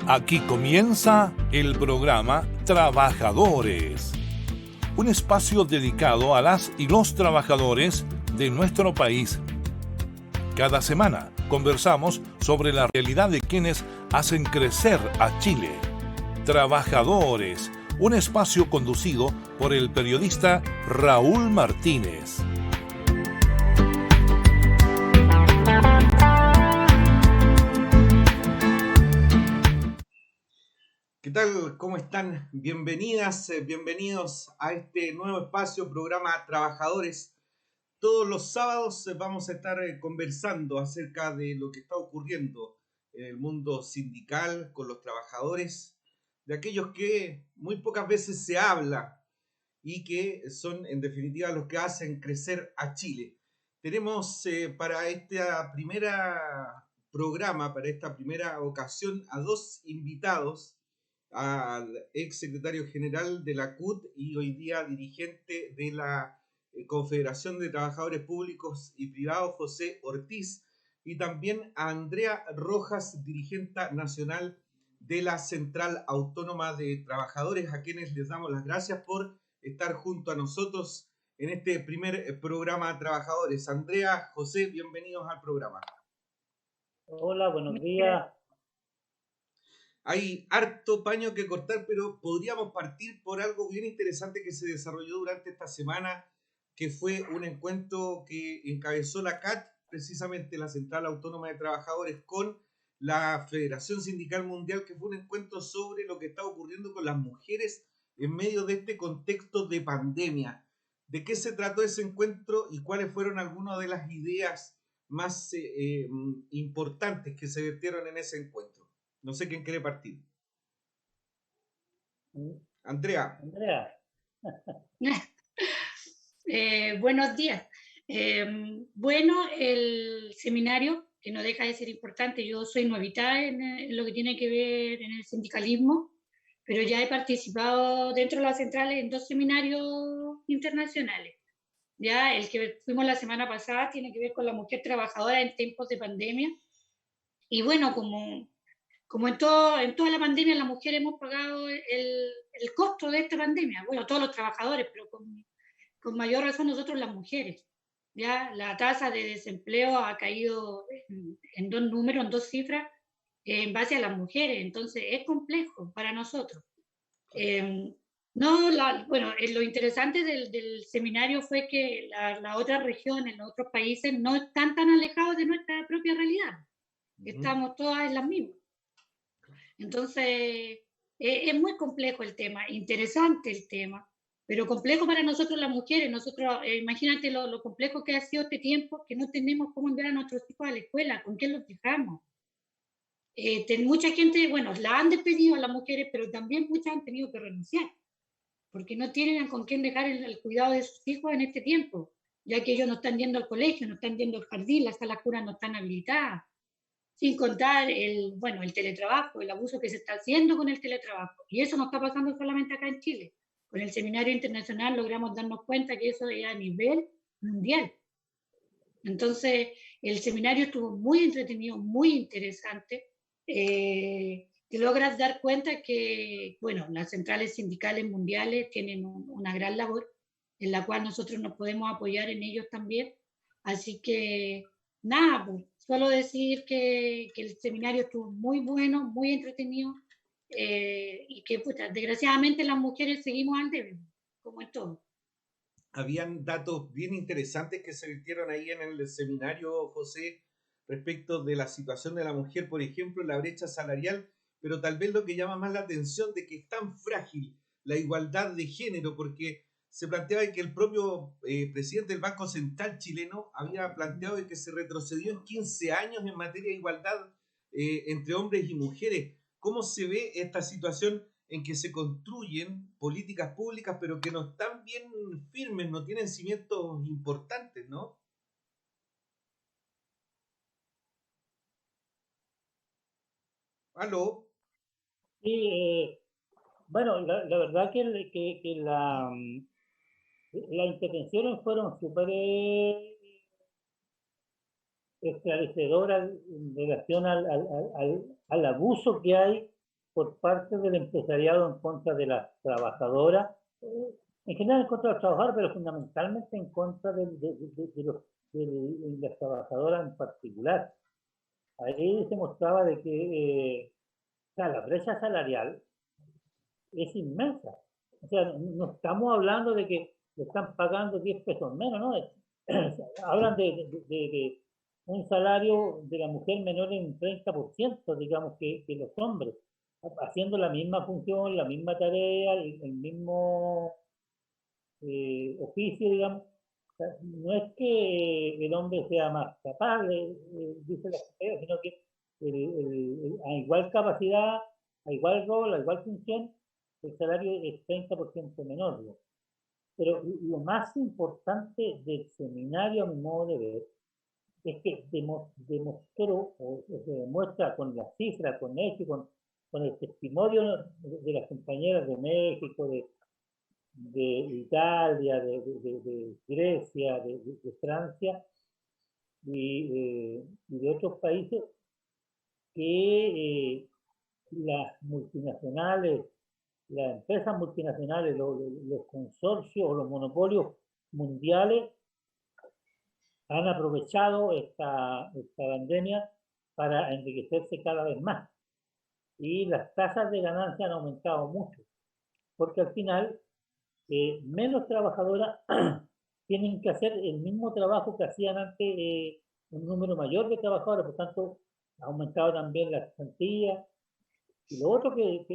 Aquí comienza el programa Trabajadores, un espacio dedicado a las y los trabajadores de nuestro país. Cada semana conversamos sobre la realidad de quienes hacen crecer a Chile. Trabajadores, un espacio conducido por el periodista Raúl Martínez. ¿Qué tal? ¿Cómo están? Bienvenidas, bienvenidos a este nuevo espacio, programa Trabajadores. Todos los sábados vamos a estar conversando acerca de lo que está ocurriendo en el mundo sindical con los trabajadores, de aquellos que muy pocas veces se habla y que son en definitiva los que hacen crecer a Chile. Tenemos para esta primera programa, para esta primera ocasión, a dos invitados, al ex secretario general de la CUT y hoy día dirigente de la Confederación de Trabajadores Públicos y Privados, José Ortiz, y también a Andrea Rojas, dirigente nacional de la Central Autónoma de Trabajadores, a quienes les damos las gracias por estar junto a nosotros en este primer programa Trabajadores. Andrea, José, bienvenidos al programa. Hola, buenos días. Hay harto paño que cortar, pero podríamos partir por algo bien interesante que se desarrolló durante esta semana, que fue un encuentro que encabezó la CAT, precisamente la Central Autónoma de Trabajadores, con la Federación Sindical Mundial, que fue un encuentro sobre lo que está ocurriendo con las mujeres en medio de este contexto de pandemia. ¿De qué se trató ese encuentro y cuáles fueron algunas de las ideas más importantes que se vertieron en ese encuentro? No sé quién quiere partir. Andrea. Buenos días. Bueno, el seminario, que no deja de ser importante, yo soy nuevita en lo que tiene que ver en el sindicalismo, pero ya he participado dentro de las centrales en 2 seminarios internacionales. Ya el que fuimos la semana pasada tiene que ver con la mujer trabajadora en tiempos de pandemia. Y bueno, como en toda la pandemia, las mujeres hemos pagado el costo de esta pandemia. Bueno, todos los trabajadores, pero con mayor razón nosotros las mujeres. Ya la tasa de desempleo ha caído en 2 números, en 2 cifras, en base a las mujeres. Entonces es complejo para nosotros. Bueno, lo interesante del seminario fue que las otras regiones, los otros países no están tan alejados de nuestra propia realidad. Estamos todas en las mismas. Entonces, es muy complejo el tema, interesante el tema, pero complejo para nosotros las mujeres. Nosotros, imagínate lo complejo que ha sido este tiempo, que no tenemos cómo enviar a nuestros hijos a la escuela, con quién los dejamos. Mucha gente, bueno, la han despedido a las mujeres, pero también muchas han tenido que renunciar, porque no tienen con quién dejar el cuidado de sus hijos en este tiempo, ya que ellos no están yendo al colegio, no están yendo al jardín, las salas curas no están habilitadas. Sin contar el teletrabajo, el abuso que se está haciendo con el teletrabajo. Y eso no está pasando solamente acá en Chile. Con el seminario internacional logramos darnos cuenta que eso es a nivel mundial. Entonces, el seminario estuvo muy entretenido, muy interesante. Te logras dar cuenta que, bueno, las centrales sindicales mundiales tienen una gran labor en la cual nosotros nos podemos apoyar en ellos también. Así que, nada, pues, solo decir que el seminario estuvo muy bueno, muy entretenido, y que, puta, desgraciadamente las mujeres seguimos al débil, como en todo. Habían datos bien interesantes que se vertieron ahí en el seminario, José, respecto de la situación de la mujer, por ejemplo, la brecha salarial, pero tal vez lo que llama más la atención de que es tan frágil la igualdad de género, porque se planteaba que el propio presidente del Banco Central chileno había planteado que se retrocedió en 15 años en materia de igualdad entre hombres y mujeres. ¿Cómo se ve esta situación en que se construyen políticas públicas, pero que no están bien firmes, no tienen cimientos importantes, ¿no? ¿Aló? Sí, bueno, la verdad que las intervenciones fueron súper esclarecedoras en relación al abuso que hay por parte del empresariado en contra de las trabajadoras, en general en contra de los trabajadores, pero fundamentalmente en contra de las trabajadoras en particular. Ahí se mostraba de que o sea, la brecha salarial es inmensa. O sea, no estamos hablando de que le están pagando 10 pesos menos, ¿no? Hablan de un salario de la mujer menor en un 30%, digamos, que los hombres, haciendo la misma función, la misma tarea, el mismo oficio, digamos. O sea, no es que el hombre sea más capaz, dice la sociedad, sino que a igual capacidad, a igual rol, a igual función, el salario es 30% menor, ¿no? Pero lo más importante del seminario, a mi modo de ver, es que demostró, o se demuestra con las cifras, con esto, con el testimonio de las compañeras de México, de Italia, de Grecia, de Francia y de otros países, que las multinacionales, las empresas multinacionales, los consorcios o los monopolios mundiales han aprovechado esta pandemia para enriquecerse cada vez más. Y las tasas de ganancia han aumentado mucho, porque al final menos trabajadoras tienen que hacer el mismo trabajo que hacían antes un número mayor de trabajadores, por tanto ha aumentado también la cesantía. Y lo otro que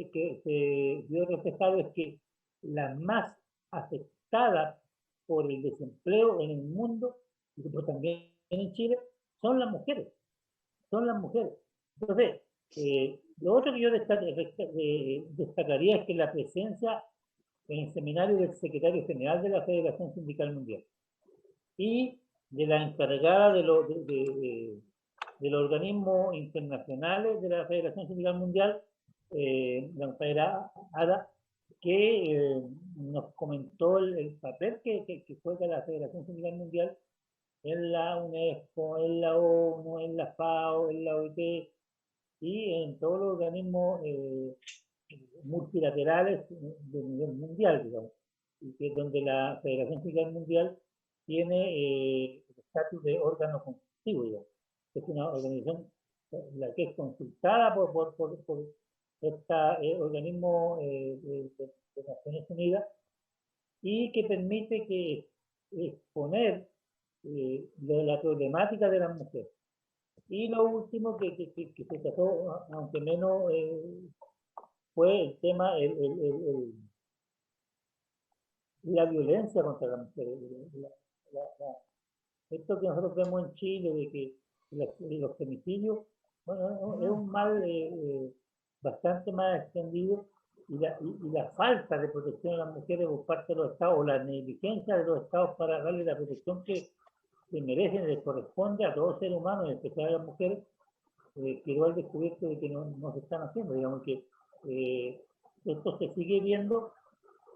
se vio reflejado es que las más afectadas por el desempleo en el mundo, pero también en Chile, son las mujeres. Son las mujeres. Entonces, lo otro que yo destacaría es que la presencia en el seminario del secretario general de la Federación Sindical Mundial y de la encargada de los organismos internacionales de la Federación Sindical Mundial, la compañera Ada, que nos comentó el papel que juega la Federación Sindical Mundial en la UNESCO, en la ONU, en la FAO, en la OIT y en todos los organismos multilaterales de nivel mundial, digamos, y que es donde la Federación Sindical Mundial tiene el estatus de órgano consultivo, digamos. Es una organización la que es consultada por este organismo de Naciones Unidas y que permite que exponer la problemática de las mujeres. Y lo último que se trató, aunque menos, fue el tema, la violencia contra las mujeres. Esto que nosotros vemos en Chile, de que los femicidios, bueno, es un mal bastante más extendido, y la falta de protección a las mujeres por parte de los estados, o la negligencia de los estados para darle la protección que merecen, les corresponde a todo ser humano, en especial a las mujeres, quedó al descubierto de que no se están haciendo. Digamos que esto se sigue viendo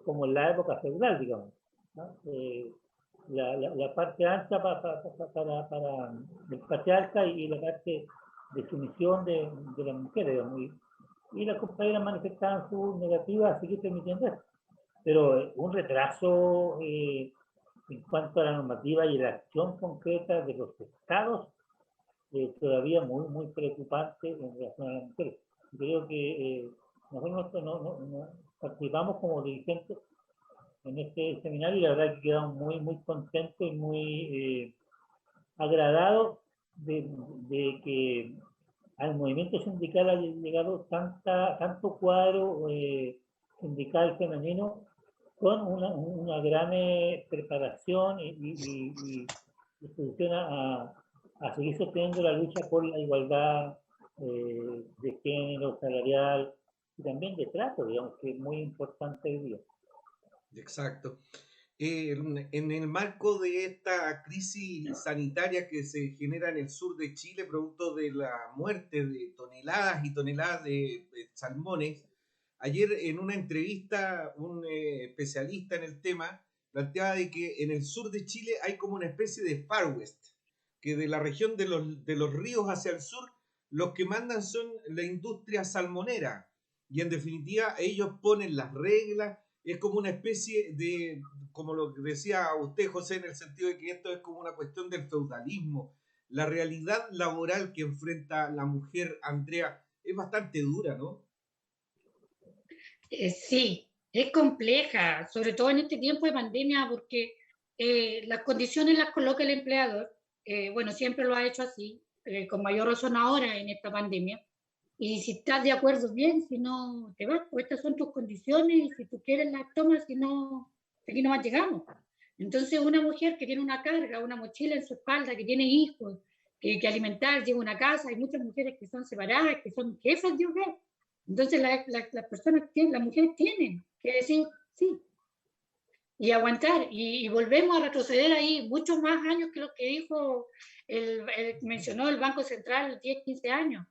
como en la época feudal, digamos, ¿no? La parte ancha para el patriarca y la parte de sumisión de las mujeres, digamos, y las compañeras manifestaban su negativa a seguir permitiendo esto. Pero un retraso en cuanto a la normativa y la acción concreta de los estados todavía muy preocupante en relación a las mujeres. Creo que nosotros no participamos como dirigentes en este seminario y la verdad que quedamos muy contentos y muy agradados de que al movimiento sindical haya llegado tanto cuadro sindical femenino con una gran preparación y disposición a seguir sosteniendo la lucha por la igualdad de género, salarial y también de trato, digamos, que es muy importante hoy día. Exacto. En el marco de esta crisis sanitaria que se genera en el sur de Chile, producto de la muerte de toneladas y toneladas de salmones, ayer en una entrevista un especialista en el tema planteaba de que en el sur de Chile hay como una especie de Far West, que de la región de los ríos hacia el sur, los que mandan son la industria salmonera, y en definitiva ellos ponen las reglas, es como una especie de, como lo que decía usted, José, en el sentido de que esto es como una cuestión del feudalismo. La realidad laboral que enfrenta la mujer, Andrea, es bastante dura, ¿no? Sí, es compleja, sobre todo en este tiempo de pandemia, porque las condiciones las coloca el empleador. Bueno, siempre lo ha hecho así, con mayor razón ahora en esta pandemia. Y si estás de acuerdo, bien, si no, te vas, pues estas son tus condiciones y si tú quieres las tomas, si no, aquí nomás llegamos. Entonces, una mujer que tiene una carga, una mochila en su espalda, que tiene hijos, que alimentar, llega a una casa, hay muchas mujeres que son separadas, que son jefas de hogar. Entonces, las personas, las mujeres tienen que decir sí y aguantar. Y volvemos a retroceder ahí muchos más años que lo que dijo, mencionó el Banco Central, 10, 15 años.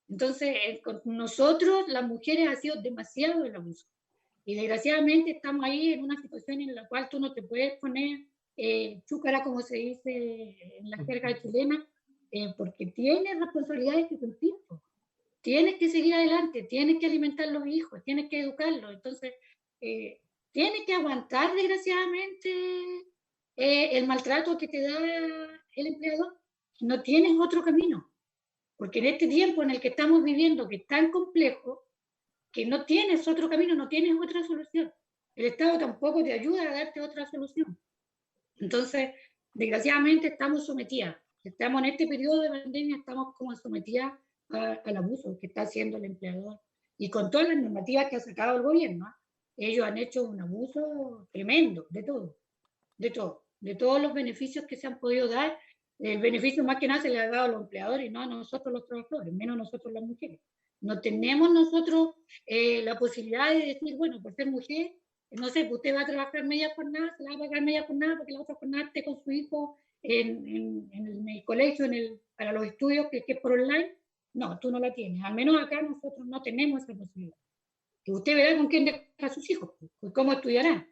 Entonces, con nosotros, las mujeres, ha sido demasiado el abuso. Y desgraciadamente estamos ahí en una situación en la cual tú no te puedes poner chúcara, como se dice en la jerga chilena, porque tienes responsabilidades que cumplir. Tienes que seguir adelante, tienes que alimentar a los hijos, tienes que educarlos. Entonces, eh, tienes que aguantar, desgraciadamente, el maltrato que te da el empleador. No tienes otro camino. Porque en este tiempo en el que estamos viviendo, que es tan complejo, que no tienes otro camino, no tienes otra solución. El Estado tampoco te ayuda a darte otra solución. Entonces, desgraciadamente estamos sometidas. Estamos en este periodo de pandemia, estamos como sometidas al abuso que está haciendo el empleador. Y con todas las normativas que ha sacado el gobierno, ellos han hecho un abuso tremendo de todo, de todo, de todos los beneficios que se han podido dar. El beneficio más que nada se le ha dado a los empleadores y no a nosotros los trabajadores, menos a nosotros las mujeres. No tenemos nosotros la posibilidad de decir, bueno, por ser mujer, no sé, pues usted va a trabajar media jornada, se la va a pagar media jornada porque la otra jornada esté con su hijo en el colegio, para los estudios, que es por online. No, tú no la tienes. Al menos acá nosotros no tenemos esa posibilidad. Y usted verá con quién deja a sus hijos, pues, cómo estudiarán.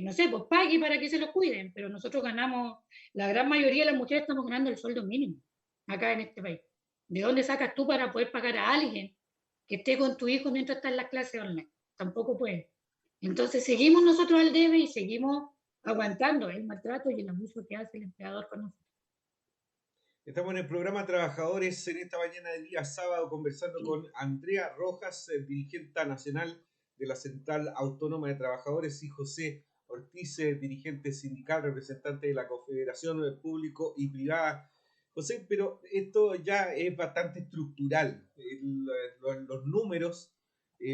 No sé, pues pague para que se los cuiden, pero nosotros ganamos, la gran mayoría de las mujeres estamos ganando el sueldo mínimo acá en este país. ¿De dónde sacas tú para poder pagar a alguien que esté con tu hijo mientras está en las clases online? Tampoco puede. Entonces seguimos nosotros al debe y seguimos aguantando el maltrato y el abuso que hace el empleador con nosotros. Estamos en el programa Trabajadores en esta mañana de día sábado conversando con Andrea Rojas, dirigente nacional de la Central Autónoma de Trabajadores, y José Ortiz, dirigente sindical, representante de la Confederación Público y Privada. José, pero esto ya es bastante estructural. Los números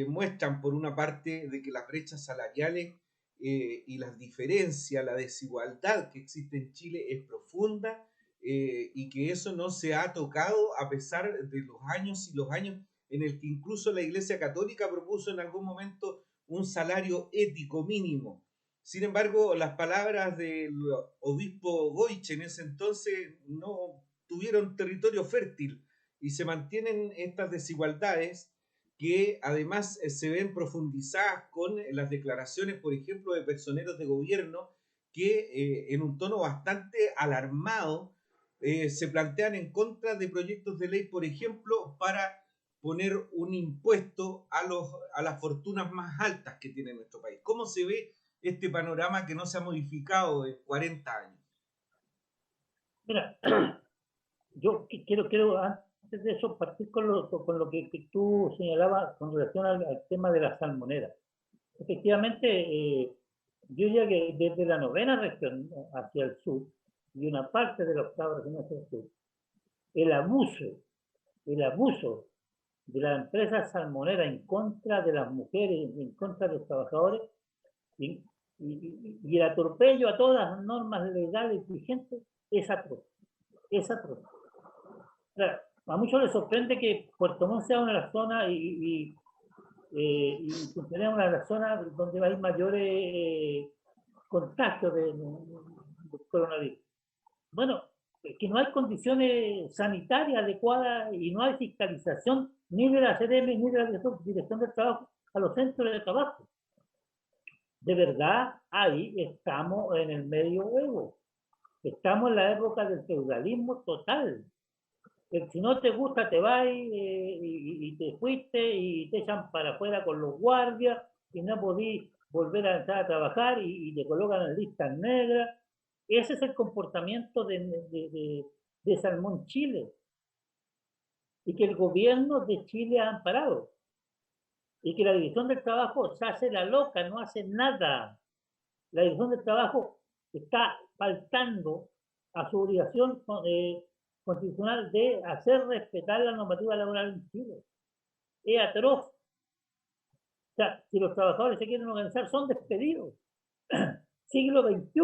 muestran, por una parte, de que las brechas salariales y las diferencias, la desigualdad que existe en Chile es profunda, y que eso no se ha tocado a pesar de los años y los años en el que incluso la Iglesia Católica propuso en algún momento un salario ético mínimo. Sin embargo, las palabras del obispo Goich en ese entonces no tuvieron territorio fértil y se mantienen estas desigualdades que además se ven profundizadas con las declaraciones, por ejemplo, de personeros de gobierno que en un tono bastante alarmado se plantean en contra de proyectos de ley, por ejemplo, para poner un impuesto a las fortunas más altas que tiene nuestro país. ¿Cómo se ve este panorama que no se ha modificado en 40 años? Mira, yo quiero antes de eso partir con lo que tú señalabas con relación al tema de la salmonera. Efectivamente, yo diría que desde la 9ª región hacia el sur y una parte de la 8ª región hacia el sur, el abuso de la empresa salmonera en contra de las mujeres, en contra de los trabajadores, y el atropello a todas las normas legales vigentes es atroz. Es atroz. Claro, a muchos les sorprende que Puerto Montt sea una de las zonas y tenemos una de las zonas donde hay mayores contagios de coronavirus. Bueno, es que no hay condiciones sanitarias adecuadas y no hay fiscalización ni de la CDM ni de la Dirección del Trabajo a los centros de trabajo. De verdad, ahí estamos en el medioevo. Estamos en la época del feudalismo total. Si no te gusta, te vas y te fuiste y te echan para afuera con los guardias y no podís volver a entrar a trabajar y te colocan en listas negras. Ese es el comportamiento de Salmón Chile y que el gobierno de Chile ha amparado y que la División del Trabajo se hace la loca, no hace nada. La División del Trabajo está faltando a su obligación constitucional de hacer respetar la normativa laboral en Chile. Es atroz. O sea, si los trabajadores se quieren organizar, son despedidos. Siglo XXI,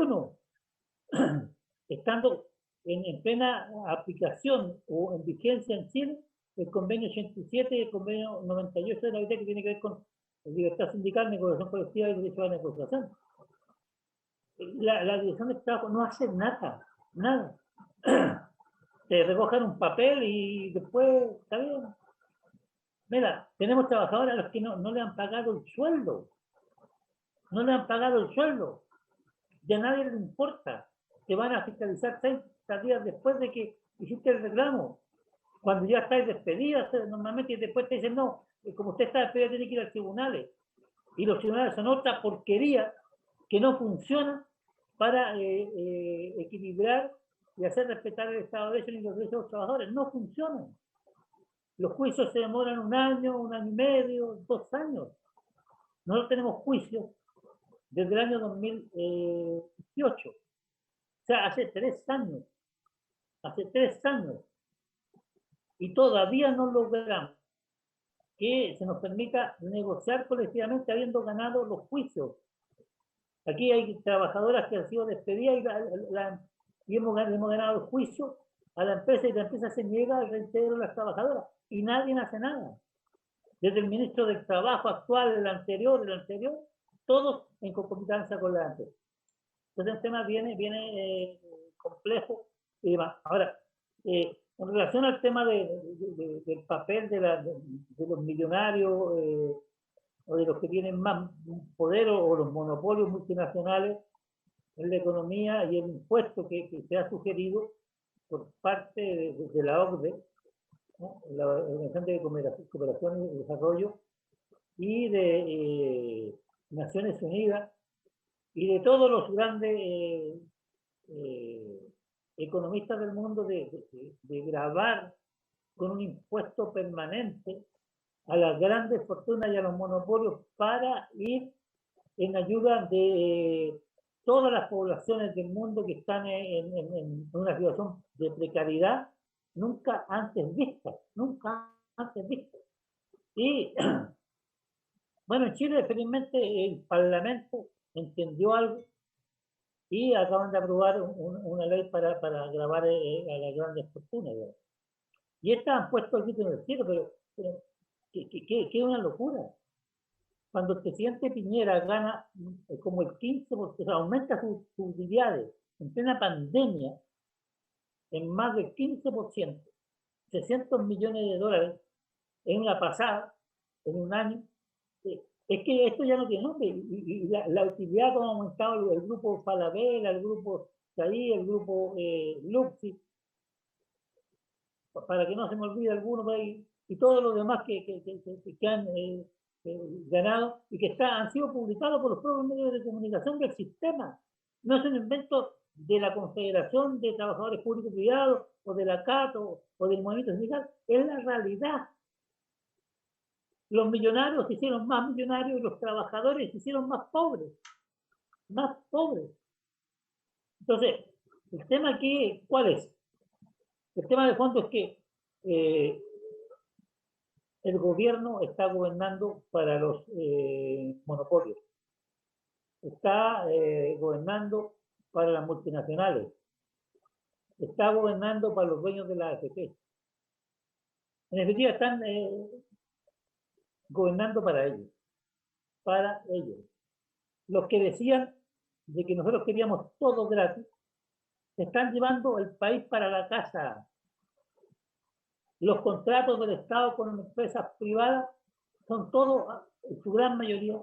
estando en plena aplicación o en vigencia en Chile, el convenio 87 y el convenio 98 de la OIT, que tiene que ver con libertad sindical, negociación colectiva y derecho a la negociación. La Dirección del Trabajo no hace nada, nada. Te recogen un papel y después, está bien. Mira, tenemos trabajadores a los que no le han pagado el sueldo. No le han pagado el sueldo. Y a nadie le importa. Te van a fiscalizar 30 días después de que hiciste el reclamo. Cuando ya estáis despedida, normalmente después te dicen, no, como usted está despedida, tiene que ir a tribunales. Y los tribunales son otra porquería que no funciona para equilibrar y hacer respetar el Estado de Derecho y los derechos de los trabajadores. No funcionan. Los juicios se demoran 1 año, 1 año y medio, 2 años. Nosotros tenemos juicios desde el año 2018. O sea, hace 3 años. Hace 3 años. Y todavía no logramos que se nos permita negociar colectivamente habiendo ganado los juicios. Aquí hay trabajadoras que han sido despedidas y hemos ganado el juicio a la empresa y la empresa se niega al reintegro de las trabajadoras y nadie hace nada. Desde el ministro del Trabajo actual, el anterior, todos en concomitancia con la empresa. Entonces el tema viene complejo y demás. Ahora, en relación al tema del papel de los millonarios o de los que tienen más poder o los monopolios multinacionales en la economía y el impuesto que se ha sugerido por parte de la OCDE, ¿no? La Organización de Cooperación y Desarrollo, y de Naciones Unidas, y de todos los grandes economistas del mundo, de gravar con un impuesto permanente a las grandes fortunas y a los monopolios para ir en ayuda de todas las poblaciones del mundo que están en una situación de precariedad nunca antes vista, Y bueno, en Chile felizmente el Parlamento entendió algo y acaban de aprobar una ley para gravar a las grandes fortunas. ¿Verdad? Y estas han puesto el grito en el cielo, pero que es una locura. Cuando el presidente Piñera gana como el 15%, aumenta sus utilidades en plena pandemia en más del 15%, 600 millones de dólares en una pasada, en un año, es que esto ya no tiene nombre. Y la utilidad que ha aumentado el grupo Falabella, el grupo Saí, el grupo Luxi, para que no se me olvide alguno por ahí, y todos los demás que han ganado y que han sido publicados por los propios medios de comunicación del sistema. No es un invento de la Confederación de Trabajadores Públicos y Privados o de la CATO o del movimiento sindical, es la realidad. Los millonarios se hicieron más millonarios y los trabajadores se hicieron más pobres. Más pobres. Entonces, el tema aquí, ¿cuál es? El tema de fondo es que el gobierno está gobernando para los monopolios. Está gobernando para las multinacionales. Está gobernando para los dueños de la AFP. En definitiva, están gobernando para ellos. Para ellos. Los que decían de que nosotros queríamos todo gratis, se están llevando el país para la casa. Los contratos del Estado con empresas privadas son todos, su gran mayoría,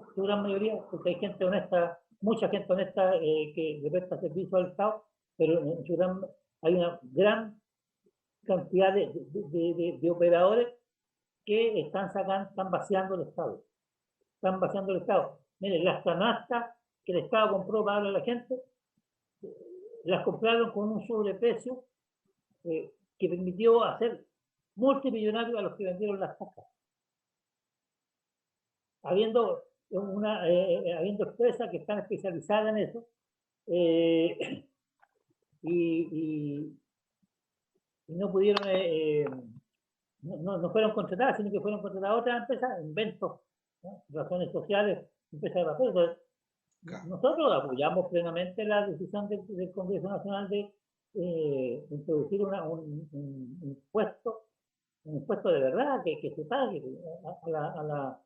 porque hay gente honesta, mucha gente honesta que le presta servicio al Estado, pero hay una gran cantidad de operadores que están vaciando el Estado. Están vaciando el Estado. Miren, las canastas que el Estado compró para darle a la gente, las compraron con un sobreprecio que permitió hacer multimillonarios a los que vendieron las cajas. Habiendo empresas que están especializadas en eso, y no pudieron, no fueron contratadas, sino que fueron contratadas otras empresas, inventos, ¿no? Razones sociales, empresas de papel. Entonces, nosotros apoyamos plenamente la decisión del Congreso Nacional de introducir un impuesto de verdad que se pague a las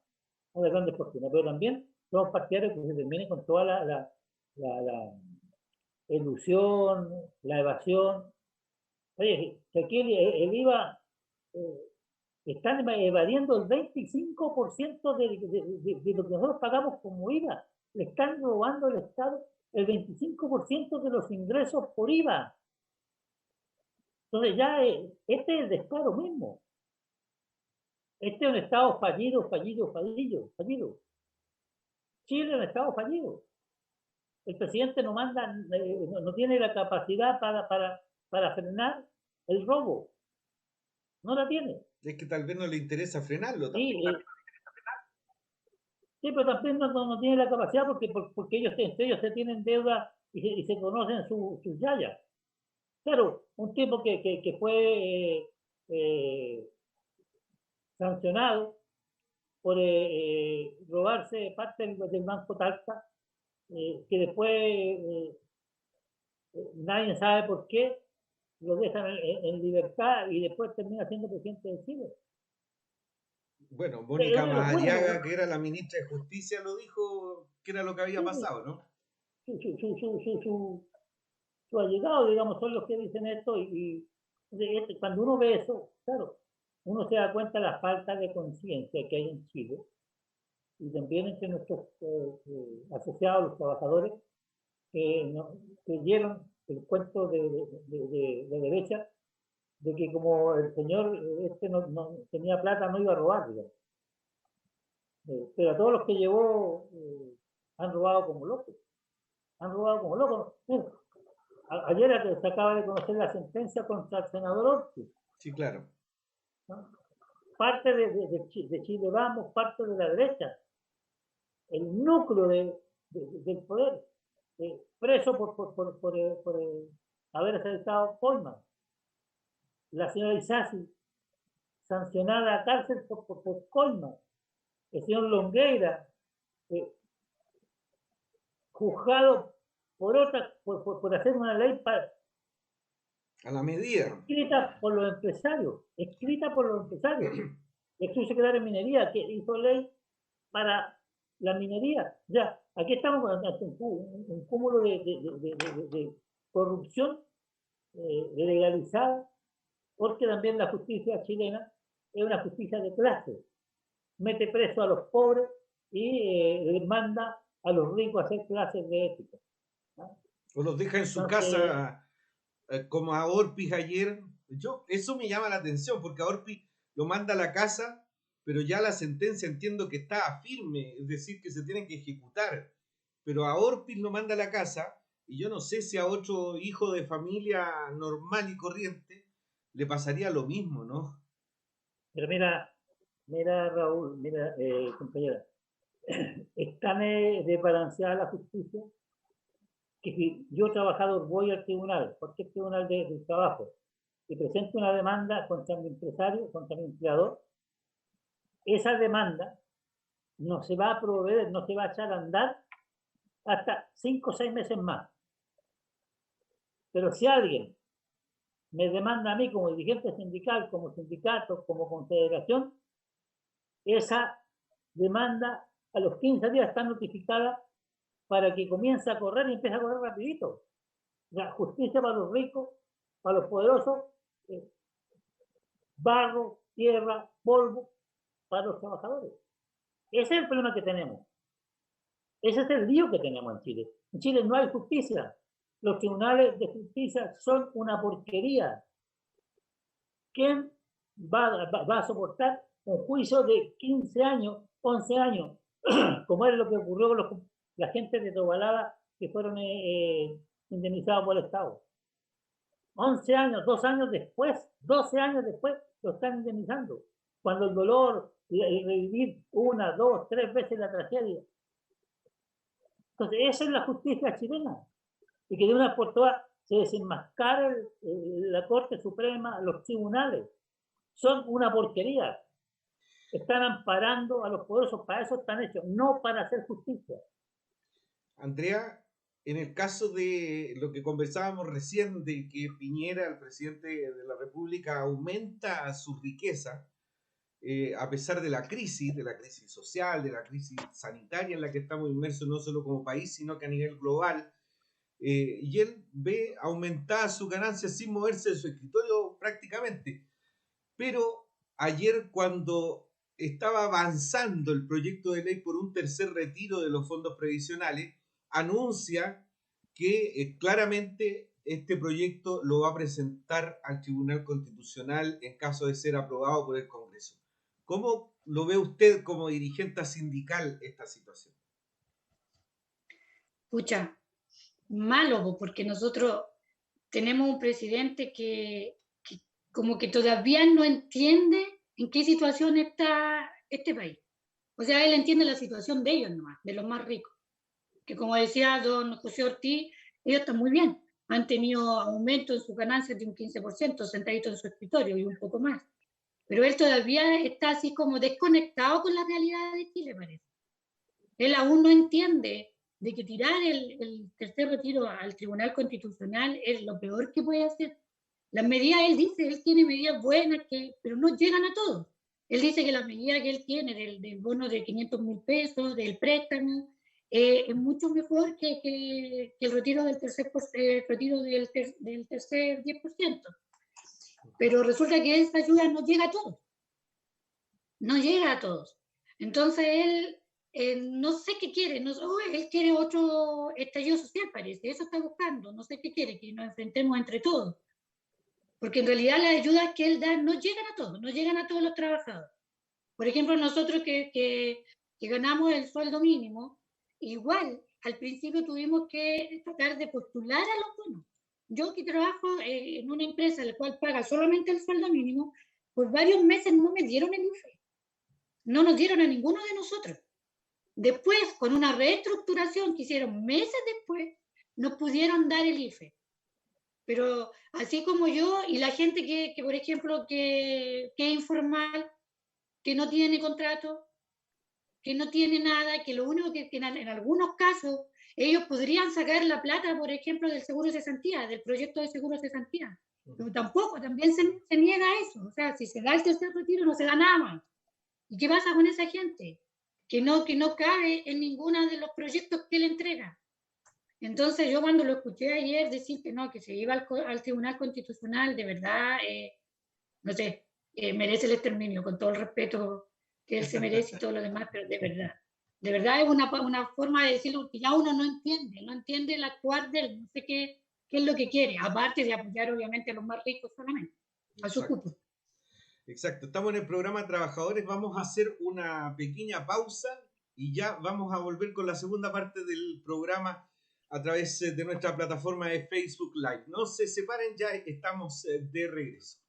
grandes fortunas, pero también somos partidarios que se termine con toda la ilusión, la evasión. Oye, que aquí el IVA están evadiendo el 25% de lo que nosotros pagamos como IVA. Le están robando al Estado el 25% de los ingresos por IVA. Entonces ya este es el descaro mismo. Este es un Estado fallido. Chile es un Estado fallido. El presidente no manda, no tiene la capacidad para frenar el robo. No la tiene. Es que tal vez no le interesa frenarlo. Sí, sí, pero también no tiene la capacidad porque ellos se tienen deuda y se conocen sus yayas. Claro, un tipo que fue sancionado por robarse parte del Banco Talca, que después nadie sabe por qué, lo dejan en libertad y después termina siendo presidente de Chile. Bueno, Mónica Madariaga, que era la ministra de Justicia, lo dijo que era lo que había pasado, ¿no? Su allegado, digamos, son los que dicen esto y cuando uno ve eso, claro, uno se da cuenta de la falta de conciencia que hay en Chile y también entre nuestros asociados, los trabajadores, que creyeron el cuento de derecha de que como el señor no tenía plata no iba a robar, digamos. Pero a todos los que llevó han robado como locos. Ayer se acaba de conocer la sentencia contra el senador Ortiz. Sí, claro. ¿No? Parte de Chile Vamos, parte de la derecha, el núcleo del poder, preso por haber aceptado Colman. La señora Isasi, sancionada a cárcel por Colman. El señor Longueira, juzgado por hacer una ley a la medida. Escrita por los empresarios. El subsecretario de Minería que hizo ley para la minería. Ya, aquí estamos ante un cúmulo de corrupción legalizada, porque también la justicia chilena es una justicia de clase. Mete preso a los pobres y manda a los ricos a hacer clases de ética. ¿No? O los deja en su casa, como a Orpiz ayer. Eso me llama la atención, porque a Orpiz lo manda a la casa, pero ya la sentencia entiendo que está firme, es decir, que se tienen que ejecutar. Pero a Orpiz lo manda a la casa, y yo no sé si a otro hijo de familia normal y corriente le pasaría lo mismo, ¿no? Pero mira Raúl, compañera, es tan desbalanceada la justicia que si yo trabajador voy al tribunal, cualquier tribunal del trabajo, y presento una demanda contra mi empresario, contra mi empleador, esa demanda no se va a proveer, no se va a echar a andar hasta 5 o 6 meses más. Pero si alguien me demanda a mí como dirigente sindical, como sindicato, como confederación, esa demanda a los 15 días está notificada para que comience a correr y empiece a correr rapidito. La justicia para los ricos, para los poderosos, barro, tierra, polvo, para los trabajadores. Ese es el problema que tenemos. Ese es el lío que tenemos en Chile. En Chile no hay justicia. Los tribunales de justicia son una porquería. ¿quién va a soportar un juicio de 15 años, 11 años, como es lo que ocurrió con la gente de Tobalaba que fueron indemnizados por el Estado? 11 años, 2 años después, 12 años después, lo están indemnizando. Cuando el dolor y revivir 1, 2, 3 veces la tragedia. Entonces, esa es la justicia chilena. Y que de una por todas se desenmascara la Corte Suprema, los tribunales. Son una porquería. Están amparando a los poderosos, para eso están hechos, no para hacer justicia. Andrea, en el caso de lo que conversábamos recién, de que Piñera, el presidente de la República, aumenta su riqueza, a pesar de la crisis social, de la crisis sanitaria en la que estamos inmersos no solo como país, sino que a nivel global, y él ve aumentada su ganancia sin moverse de su escritorio prácticamente. Pero ayer, cuando estaba avanzando el proyecto de ley por un tercer retiro de los fondos previsionales, anuncia que claramente este proyecto lo va a presentar al Tribunal Constitucional en caso de ser aprobado por el Congreso. ¿Cómo lo ve usted como dirigente sindical esta situación? Pucha, malo, porque nosotros tenemos un presidente que como que todavía no entiende en qué situación está este país. O sea, él entiende la situación de ellos nomás, de los más ricos. Que como decía don José Ortiz, ellos están muy bien. Han tenido aumento en sus ganancias de un 15%, sentadito en su escritorio y un poco más. Pero él todavía está así como desconectado con la realidad de Chile, parece. Él aún no entiende de que tirar el tercer retiro al Tribunal Constitucional es lo peor que puede hacer. Las medidas, él dice, él tiene medidas buenas, pero no llegan a todos. Él dice que las medidas que él tiene del bono de 500.000 pesos, del préstamo, es mucho mejor que el retiro del tercer 10%. Pero resulta que esa ayuda no llega a todos. No llega a todos. Entonces él no sé qué quiere. Él quiere otro estallido social, parece. Eso está buscando. No sé qué quiere, que nos enfrentemos entre todos. Porque en realidad las ayudas que él da no llegan a todos, no llegan a todos los trabajadores. Por ejemplo, nosotros que ganamos el sueldo mínimo, igual al principio tuvimos que tratar de postular a los bonos. Yo que trabajo en una empresa la cual paga solamente el sueldo mínimo, por varios meses no me dieron el IFE. No nos dieron a ninguno de nosotros. Después, con una reestructuración que hicieron meses después, nos pudieron dar el IFE. Pero así como yo y la gente que por ejemplo, que es informal, que no tiene contrato, que no tiene nada, que lo único que en algunos casos ellos podrían sacar la plata, por ejemplo, del seguro de cesantía, del proyecto de seguro de cesantía. Pero tampoco, también se niega eso. O sea, si se da el tercer retiro, no se da nada más. ¿Y qué pasa con esa gente? Que no cabe en ninguno de los proyectos que él entrega. Entonces yo cuando lo escuché ayer decir que no, que se iba al Tribunal Constitucional, de verdad, no sé, merece el exterminio, con todo el respeto que él se merece y todo lo demás, pero de verdad es una forma de decirlo que ya uno no entiende el actuar de él, no sé qué es lo que quiere, aparte de apoyar obviamente a los más ricos solamente, a su cupo. Exacto, estamos en el programa Trabajadores, vamos a hacer una pequeña pausa y ya vamos a volver con la segunda parte del programa a través de nuestra plataforma de Facebook Live. No se separen, ya estamos de regreso.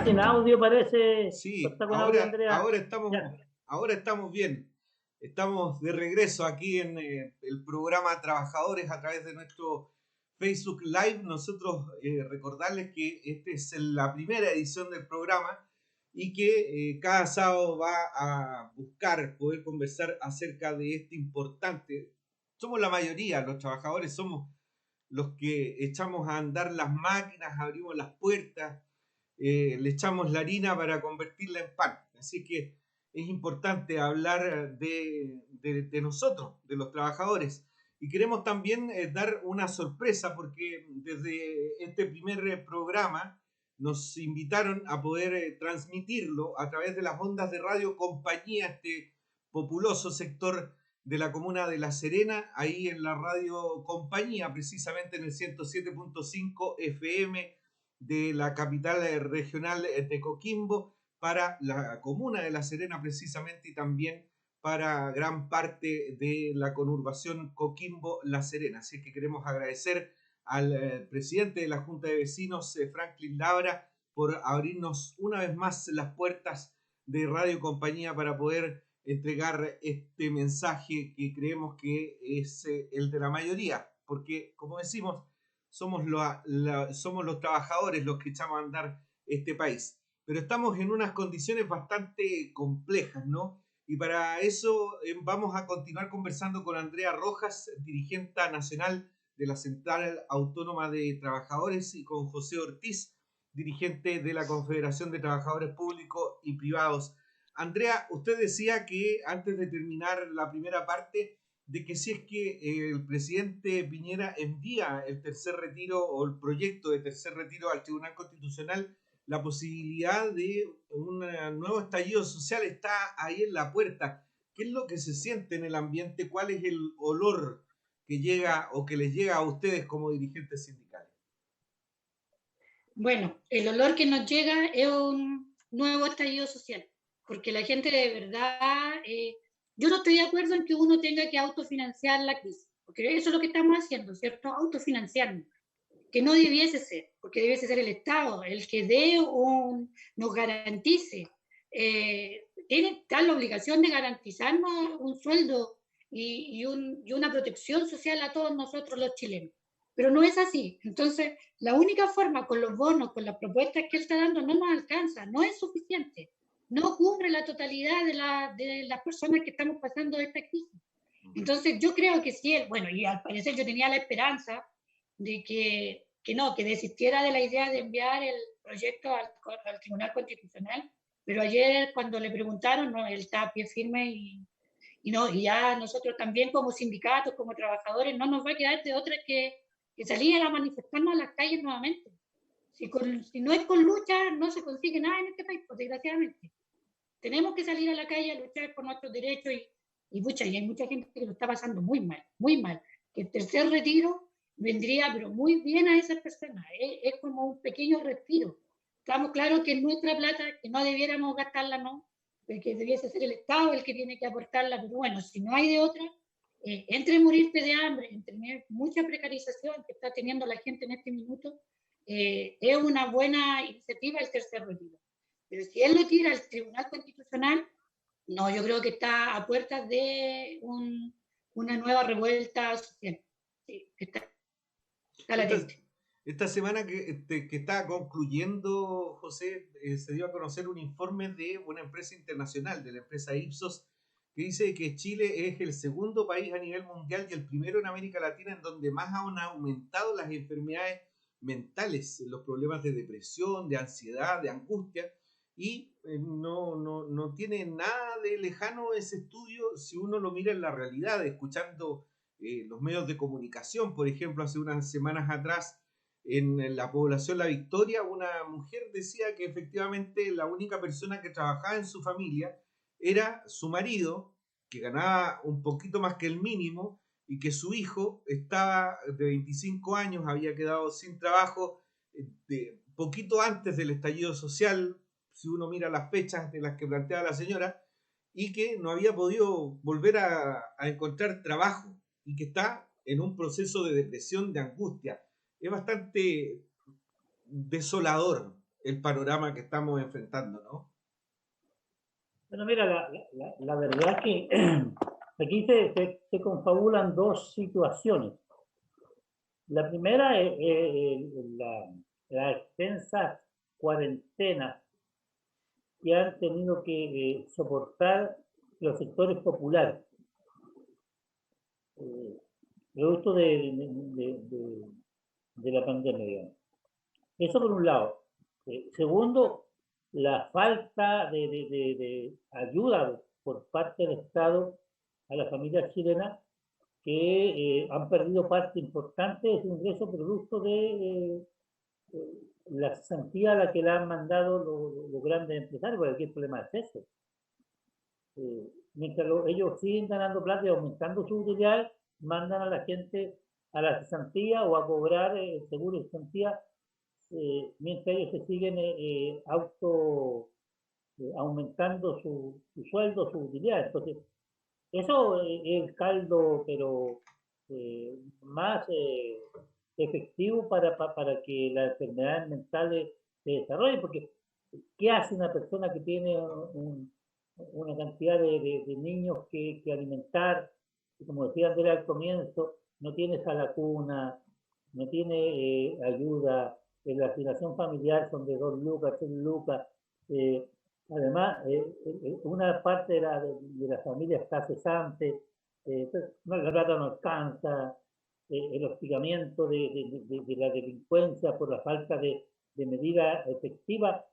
sin audio parece. Sí, ¿Está con audio, ahora, Andrea? Ya. ahora estamos bien. Estamos de regreso aquí en el programa Trabajadores a través de nuestro Facebook Live. Nosotros recordarles que esta es la primera edición del programa y que cada sábado va a buscar poder conversar acerca de este importante. Somos la mayoría, los trabajadores somos los que echamos a andar las máquinas, abrimos las puertas, le echamos la harina para convertirla en pan. Así que es importante hablar de nosotros, de los trabajadores. Y queremos también dar una sorpresa porque desde este primer programa nos invitaron a poder transmitirlo a través de las ondas de Radio Compañía, este populoso sector de la comuna de La Serena, ahí en la Radio Compañía, precisamente en el 107.5 FM de la capital regional de Coquimbo, para la comuna de La Serena precisamente y también para gran parte de la conurbación Coquimbo-La Serena. Así que queremos agradecer al presidente de la Junta de Vecinos, Franklin Labra, por abrirnos una vez más las puertas de Radio Compañía para poder entregar este mensaje que creemos que es el de la mayoría, porque como decimos, somos los trabajadores los que echamos a andar este país. Pero estamos en unas condiciones bastante complejas, ¿no? Y para eso vamos a continuar conversando con Andrea Rojas, dirigente nacional de la Central Autónoma de Trabajadores, y con José Ortiz, dirigente de la Confederación de Trabajadores Públicos y Privados. Andrea, usted decía que antes de terminar la primera parte, de que si es que el presidente Piñera envía el tercer retiro o el proyecto de tercer retiro al Tribunal Constitucional, la posibilidad de un nuevo estallido social está ahí en la puerta. ¿Qué es lo que se siente en el ambiente? ¿Cuál es el olor que llega o que les llega a ustedes como dirigentes sindicales? Bueno, el olor que nos llega es un nuevo estallido social, porque la gente de verdad, yo no estoy de acuerdo en que uno tenga que autofinanciar la crisis, porque eso es lo que estamos haciendo, ¿cierto? Autofinanciarnos, que no debiese ser, porque debiese ser el Estado el que nos garantice, tiene la obligación de garantizarnos un sueldo y una protección social a todos nosotros los chilenos. Pero no es así. Entonces, la única forma con los bonos, con las propuestas que él está dando, no nos alcanza, no es suficiente. No cubre la totalidad de las personas que estamos pasando esta crisis. Entonces, yo creo que sí, bueno, y al parecer yo tenía la esperanza de que desistiera de la idea de enviar el proyecto al Tribunal Constitucional, pero ayer cuando le preguntaron, no, él está a pie firme y ya nosotros también como sindicatos, como trabajadores, no nos va a quedar de otra que salir a manifestarnos a las calles nuevamente. Si no es con lucha, no se consigue nada en este país, pues desgraciadamente. Tenemos que salir a la calle a luchar por nuestros derechos y hay mucha gente que lo está pasando muy mal, muy mal. Que el tercer retiro vendría pero muy bien a esas personas, es como un pequeño respiro. Estamos claros que es nuestra plata, que no debiéramos gastarla, no, que debiese ser el Estado el que tiene que aportarla, pero bueno, si no hay de otra, entre morirte de hambre, entre mucha precarización que está teniendo la gente en este minuto, es una buena iniciativa el tercer retiro. Pero si él lo tira al Tribunal Constitucional, no, yo creo que está a puertas de una nueva revuelta social. Sí, está latente. Esta semana que está concluyendo, José, se dio a conocer un informe de una empresa internacional, de la empresa Ipsos, que dice que Chile es el segundo país a nivel mundial y el primero en América Latina en donde más han aumentado las enfermedades mentales, los problemas de depresión, de ansiedad, de angustia, y no tiene nada de lejano ese estudio si uno lo mira en la realidad, escuchando los medios de comunicación. Por ejemplo, hace unas semanas atrás, en la población La Victoria, una mujer decía que efectivamente la única persona que trabajaba en su familia era su marido, que ganaba un poquito más que el mínimo, y que su hijo estaba de 25 años, había quedado sin trabajo de poquito antes del estallido social, si uno mira las fechas de las que planteaba la señora, y que no había podido volver a encontrar trabajo y que está en un proceso de depresión, de angustia. Es bastante desolador el panorama que estamos enfrentando, ¿no? Bueno, mira, la verdad es que aquí se confabulan dos situaciones. La primera es la extensa cuarentena que han tenido que soportar los sectores populares, producto de la pandemia, digamos. Eso por un lado. Segundo, la falta de ayuda por parte del Estado a las familias chilenas que han perdido parte importante de su ingreso producto de la cesantía a la que le han mandado los grandes empresarios, porque aquí el problema es ese. Mientras ellos siguen ganando plata y aumentando su utilidad, mandan a la gente a la cesantía o a cobrar el seguro de cesantía, mientras ellos se siguen aumentando su sueldo, su utilidad. Entonces, eso es el caldo, pero más efectivo para que las enfermedades mentales se desarrollen, porque ¿qué hace una persona que tiene una cantidad de niños que alimentar? Y como decía Andrea al comienzo, no tiene sala cuna, no tiene ayuda, la asignación familiar son de 2 lucas, 3 lucas. Además, una parte de la familia está cesante, la plata no alcanza, el hostigamiento de la delincuencia por la falta de medida efectiva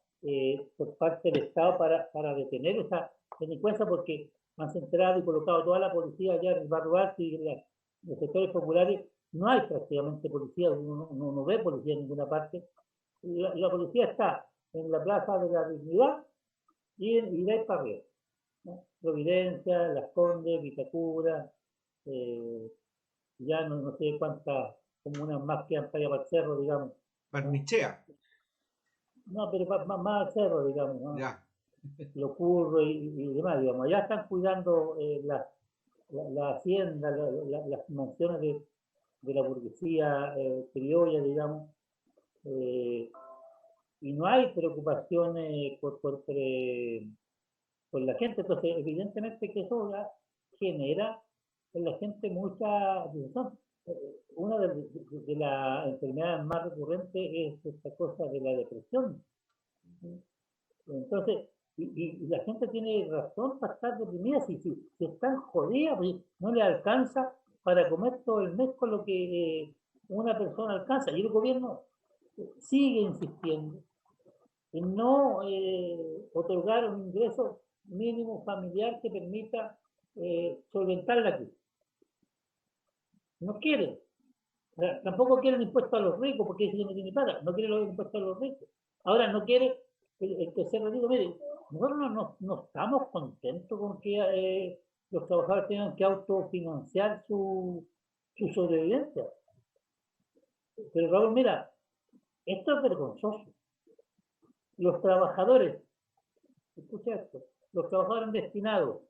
por parte del Estado para detener esa delincuencia, porque han centrado y colocado toda la policía allá en el barrio alto y en los sectores populares. No hay prácticamente policía, uno no ve policía en ninguna parte. La policía está en la Plaza de la Dignidad y de ahí para arriba, ¿no? Providencia, Las Condes, Vitacura, ya no sé cuántas comunas más quedan para allá para el cerro, digamos. Barnichea. No, pero más al cerro, digamos, ¿no? Ya. Lo curro y demás, digamos. Allá están cuidando la hacienda, las mansiones de la burguesía criolla, digamos. Y no hay preocupaciones por la gente. Entonces, evidentemente que eso genera en la gente mucha disfunción. Una de las enfermedades más recurrentes es esta cosa de la depresión. Entonces, y la gente tiene razón para estar deprimida. Si están jodidas, pues no le alcanza para comer todo el mes con lo que una persona alcanza. Y el gobierno sigue insistiendo en no otorgar un ingreso mínimo familiar que permita solventar la crisis. No quiere. O sea, tampoco quiere el impuesto a los ricos porque dice que no tiene plata. No quiere los impuestos a los ricos. Ahora no quiere el tercer rico. Mire, nosotros no estamos contentos con que los trabajadores tengan que autofinanciar su sobrevivencia. Pero Raúl, mira, esto es vergonzoso. Los trabajadores, escucha esto, los trabajadores han destinado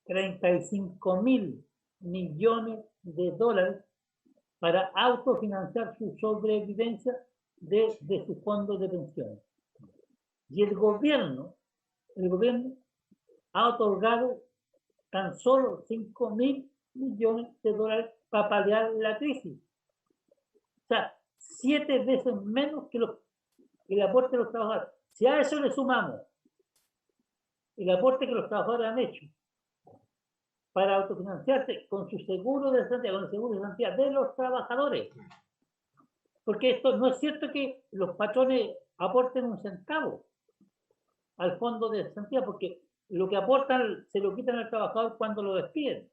35.000 millones de dólares para autofinanciar su sobrevivencia de sus fondos de pensiones. Y el gobierno ha otorgado tan solo 5.000 millones de dólares para paliar la crisis. O sea, 7 veces menos que el aporte de los trabajadores. Si a eso le sumamos el aporte que los trabajadores han hecho para autofinanciarse con su seguro de cesantía, con el seguro de cesantía de los trabajadores, porque esto no es cierto que los patrones aporten un centavo al fondo de cesantía, porque lo que aportan se lo quitan al trabajador cuando lo despiden.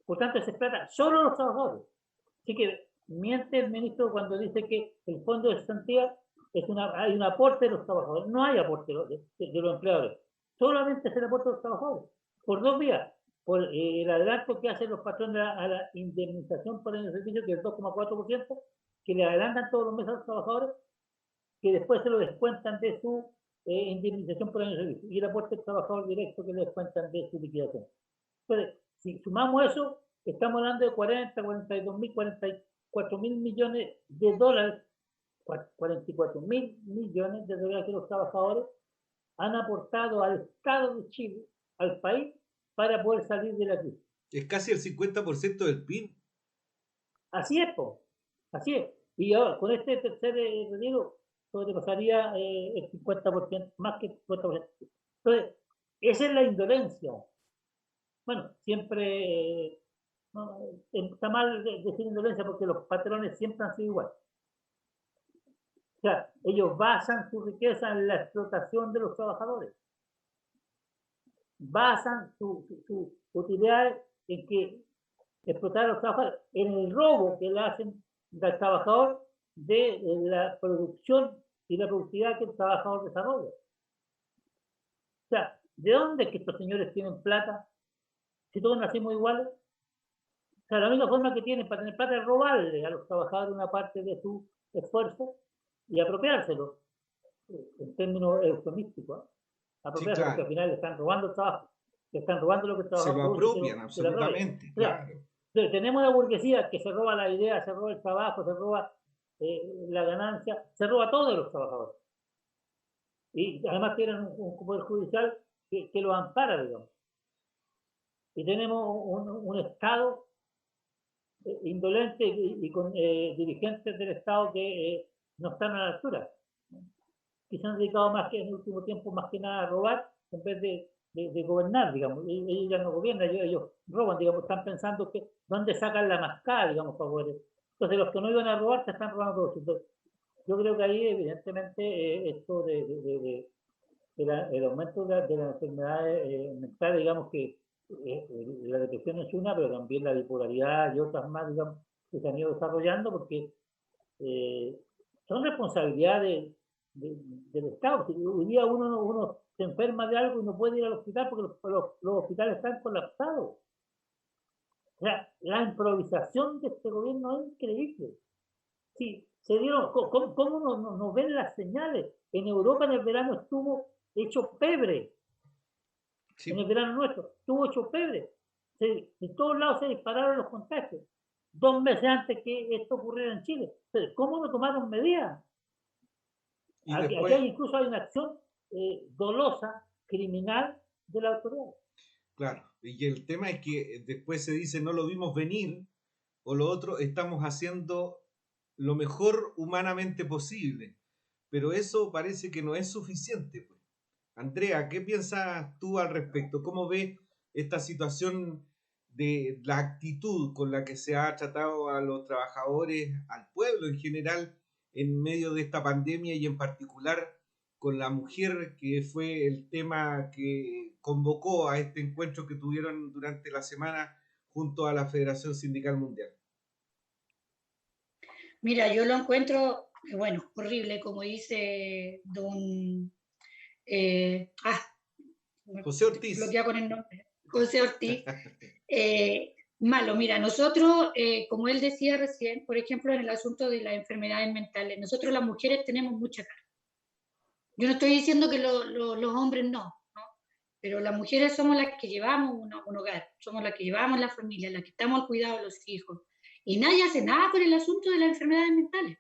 Por tanto, se trata solo los trabajadores. Así que miente el ministro cuando dice que el fondo de cesantía hay un aporte de los trabajadores. No hay aporte de los empleadores. Solamente es el aporte de los trabajadores. Por 2 vías. Por el adelanto que hacen los patrones a la indemnización por el servicio, que es el 2,4%, que le adelantan todos los meses a los trabajadores, que después se lo descuentan de su indemnización por año de servicio. Y el aporte del trabajador directo que le descuentan de su liquidación. Entonces, si sumamos eso, estamos hablando de 40, 42.000, 44.000 millones de dólares 44.000 millones de dólares que los trabajadores han aportado al Estado de Chile, al país, para poder salir de la crisis. Es casi el 50% del PIB. Así es, po. Así es. Y ahora, con este tercer retiro, sobrepasaría el 50%, más que el 50%. Entonces, esa es la indolencia. Bueno, siempre no, está mal decir indolencia porque los patrones siempre han sido iguales. O sea, ellos basan su riqueza en la explotación de los trabajadores. Basan su utilidad en que explotar a los trabajadores, en el robo que le hacen al trabajador de la producción y la productividad que el trabajador desarrolla. O sea, ¿de dónde es que estos señores tienen plata? Si todos nacimos iguales. O sea, la única forma que tienen para tener plata es robarle a los trabajadores una parte de su esfuerzo y apropiárselo, en términos eufemísticos. Apropiarse, Sí, porque claro. al final le están robando el trabajo, le están robando lo que el Se trabajador lo produce, apropian se lo absolutamente, o sea, claro. tenemos una burguesía que se roba la idea, se roba el trabajo, se roba la ganancia, se roba todo de los trabajadores. Y además tienen un poder judicial que los ampara, digamos. Y tenemos un Estado indolente y con dirigentes del Estado que no están a la altura, que se han dedicado más que en el último tiempo más que nada a robar en vez de gobernar, digamos. Ellos ya no gobiernan, ellos roban, digamos, están pensando que dónde sacan la mascada, digamos, para poder. Entonces los que no iban a robar se están robando todos. Entonces, yo creo que ahí evidentemente esto el aumento de las enfermedades mentales, digamos que la depresión es una, pero también la bipolaridad y otras más, digamos, que se han ido desarrollando porque son responsabilidades del Estado. Si hoy día uno se enferma de algo y no puede ir al hospital porque los hospitales están colapsados. O sea, la improvisación de este gobierno es increíble. Sí, se dieron, ¿cómo nos ven las señales? En Europa en el verano estuvo hecho pebre. Sí. En el verano nuestro estuvo hecho pebre. De todos lados se dispararon los contagios. 2 meses antes que esto ocurriera en Chile. Entonces, ¿cómo no tomaron medidas? Y Aquí después, incluso hay una acción dolosa, criminal de la autoridad. claro, y el tema es que después se dice no lo vimos venir, o lo otro, estamos haciendo lo mejor humanamente posible. Pero eso parece que no es suficiente, pues. Andrea, ¿qué piensas tú al respecto? ¿Cómo ves esta situación de la actitud con la que se ha tratado a los trabajadores, al pueblo en general, en medio de esta pandemia y en particular con la mujer, que fue el tema que convocó a este encuentro que tuvieron durante la semana junto a la Federación Sindical Mundial? Mira, yo lo encuentro, bueno, horrible, como dice don... ah, José Ortiz. bloquea con el nombre, José Ortiz. Malo, mira, nosotros, como él decía recién, por ejemplo, en el asunto de las enfermedades mentales, nosotros las mujeres tenemos mucha cara. Yo no estoy diciendo que los hombres no, ¿no? Pero las mujeres somos las que llevamos un hogar, somos las que llevamos la familia, las que estamos al cuidado de los hijos. Y nadie hace nada por el asunto de las enfermedades mentales.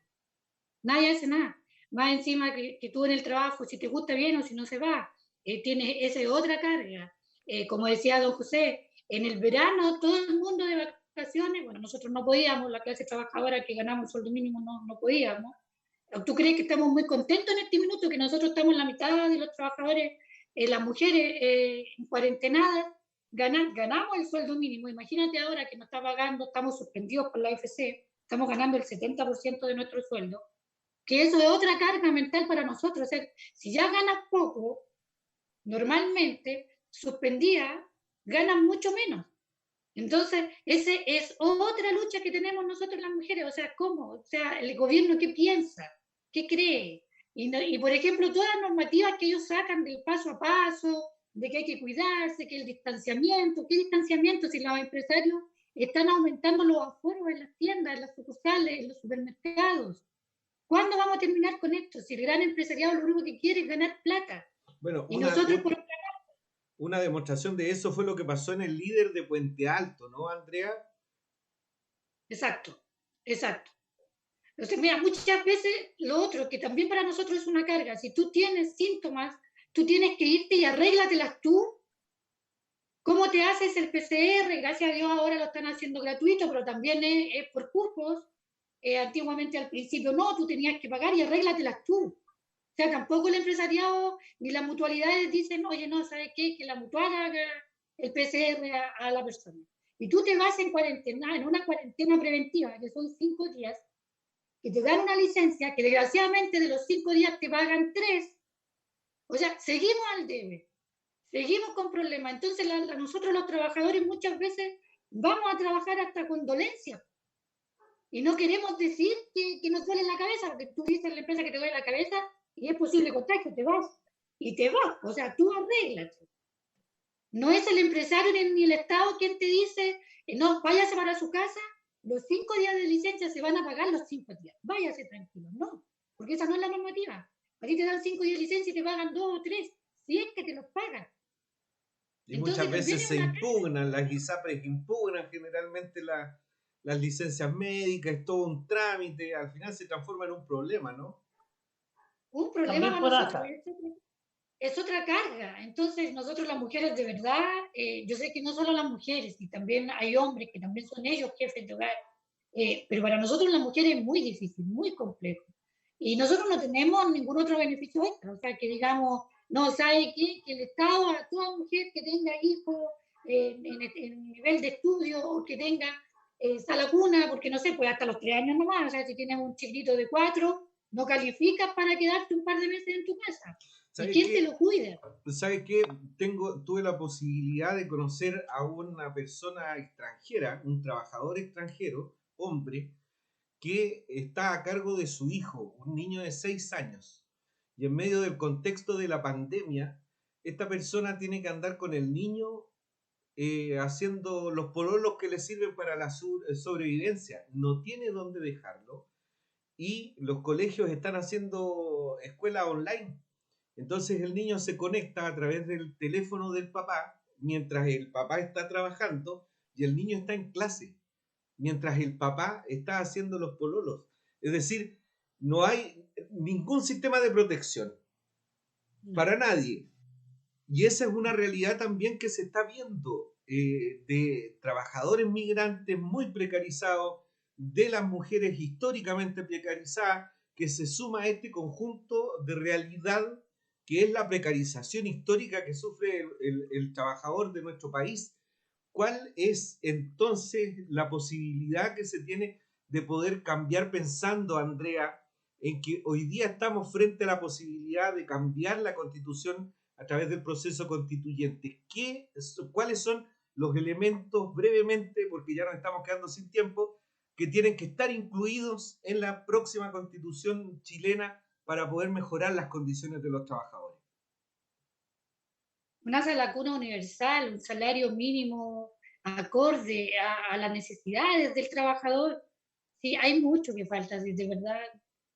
Nadie hace nada. Más encima que tú en el trabajo, si te gusta bien o si no se va, tienes esa otra carga. Como decía don José, en el verano todo el mundo de vacaciones, bueno, nosotros no podíamos, la clase trabajadora que ganamos el sueldo mínimo no podíamos. ¿Tú crees que estamos muy contentos en este minuto, que nosotros estamos en la mitad de los trabajadores, las mujeres en cuarentenadas, ganamos el sueldo mínimo? Imagínate ahora que nos está pagando, estamos suspendidos por la AFC, estamos ganando el 70% de nuestro sueldo, que eso es otra carga mental para nosotros. O sea, si ya ganas poco, normalmente, suspendida, ganas mucho menos. Entonces, esa es otra lucha que tenemos nosotros las mujeres. O sea, ¿cómo? O sea, el gobierno, ¿qué piensa? ¿Qué cree? Y por ejemplo, todas las normativas que ellos sacan del paso a paso, de que hay que cuidarse, que el distanciamiento, ¿qué distanciamiento si los empresarios están aumentando los aforos en las tiendas, en las sucursales, en los supermercados? ¿Cuándo vamos a terminar con esto? Si el gran empresariado lo único que quiere es ganar plata. Bueno, Y nosotros por una demostración de eso fue lo que pasó en el líder de Puente Alto, ¿no, Andrea? Exacto, exacto. Entonces, mira, muchas veces lo otro, que también para nosotros es una carga, si tú tienes síntomas, tú tienes que irte y arréglatelas tú. ¿Cómo te haces el PCR? Gracias a Dios ahora lo están haciendo gratuito, pero también es por cupos. Antiguamente al principio no, tú tenías que pagar y arréglatelas tú. O sea, tampoco el empresariado ni las mutualidades dicen, oye, no, ¿sabes qué? Que la mutual haga el PCR a la persona. Y tú te vas en cuarentena, en una cuarentena preventiva, que son 5 días, que te dan una licencia, que desgraciadamente de los 5 días te pagan 3. O sea, seguimos al debe, seguimos con problemas. Entonces, nosotros los trabajadores muchas veces vamos a trabajar hasta con dolencias. Y no queremos decir que nos duele la cabeza, porque tú dices en la empresa que te duele la cabeza y es posible contagio, te vas. Y te vas, o sea, tú arreglas. No es el empresario ni el Estado quien te dice, no, váyase para su casa, los 5 días de licencia se van a pagar los 5 días, váyase tranquilo. No, porque esa no es la normativa. A ti te dan 5 días de licencia y te pagan 2 o 3, si es que te los pagan. Y Entonces muchas también veces es se una impugnan, las ISAPRES impugnan generalmente las licencias médicas, es todo un trámite, al final se transforma en un problema, ¿no? un problema También para por nosotros. ASA. Es otra carga. Entonces, nosotros las mujeres de verdad, yo sé que no solo las mujeres, y también hay hombres que también son ellos jefes de hogar, pero para nosotros las mujeres es muy difícil, muy complejo. Y nosotros no tenemos ningún otro beneficio extra, o sea, que digamos, no, ¿sabe qué? Que el Estado a toda mujer que tenga hijos en nivel de estudio o que tenga sala cuna, porque no sé, pues hasta los 3 años nomás, o sea, si tienes un chiquito de 4, no calificas para quedarte un par de meses en tu casa. ¿Y ¿Sabes quién te qué? lo cuida? ¿Sabes qué? Tuve la posibilidad de conocer a una persona extranjera, un trabajador extranjero, hombre, que está a cargo de su hijo, un niño de 6 años. Y en medio del contexto de la pandemia, esta persona tiene que andar con el niño haciendo los pololos que le sirven para la sobrevivencia. No tiene dónde dejarlo y los colegios están haciendo escuela online. Entonces el niño se conecta a través del teléfono del papá mientras el papá está trabajando y el niño está en clase, mientras el papá está haciendo los pololos. Es decir, no hay ningún sistema de protección para nadie. Y esa es una realidad también que se está viendo de trabajadores migrantes muy precarizados, de las mujeres históricamente precarizadas, que se suma a este conjunto de realidad que es la precarización histórica que sufre el trabajador de nuestro país. ¿Cuál es entonces la posibilidad que se tiene de poder cambiar pensando, Andrea, en que hoy día estamos frente a la posibilidad de cambiar la constitución a través del proceso constituyente? ¿Cuáles son los elementos, brevemente, porque ya nos estamos quedando sin tiempo, que tienen que estar incluidos en la próxima constitución chilena para poder mejorar las condiciones de los trabajadores? Una sala cuna universal, un salario mínimo acorde a las necesidades del trabajador. Sí, hay mucho que falta, sí, de verdad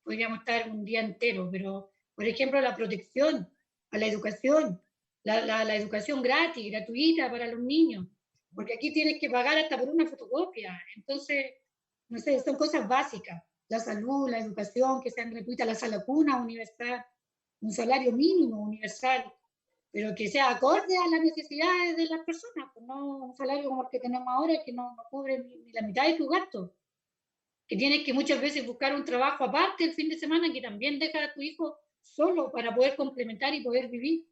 podríamos estar un día entero, pero por ejemplo la protección a la educación, la educación gratis, gratuita para los niños, porque aquí tienes que pagar hasta por una fotocopia. Entonces, no sé, son cosas básicas. La salud, la educación, que sean gratuitas, la sala cuna universal, un salario mínimo universal, pero que sea acorde a las necesidades de las personas, pues no un salario como el que tenemos ahora que no cubre ni la mitad de tus gastos, que tienes que muchas veces buscar un trabajo aparte el fin de semana que también deja a tu hijo solo para poder complementar y poder vivir.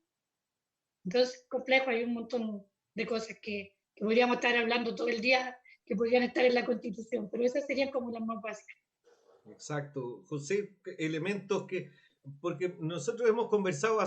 Entonces, complejo, hay un montón de cosas que podríamos estar hablando todo el día, que podrían estar en la Constitución, pero esas serían como las más básicas. Exacto, José, elementos que, porque nosotros hemos conversado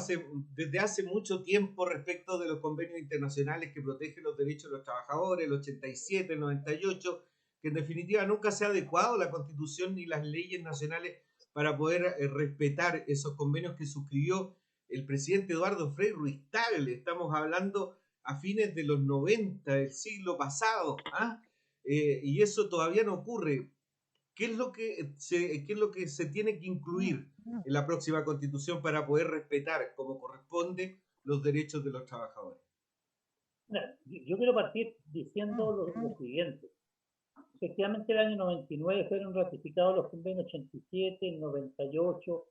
desde hace mucho tiempo respecto de los convenios internacionales que protegen los derechos de los trabajadores, el 87, el 98, que en definitiva nunca se ha adecuado la Constitución ni las leyes nacionales para poder respetar esos convenios que suscribió el presidente Eduardo Frei Ruiz Tagle. Estamos hablando a fines de los 90 del siglo pasado, ¿ah? Y eso todavía no ocurre. ¿Qué es lo que se tiene que incluir en la próxima constitución para poder respetar como corresponde los derechos de los trabajadores? Mira, yo quiero partir diciendo lo siguiente. efectivamente el año 99 fueron ratificados los convenios 87, 98,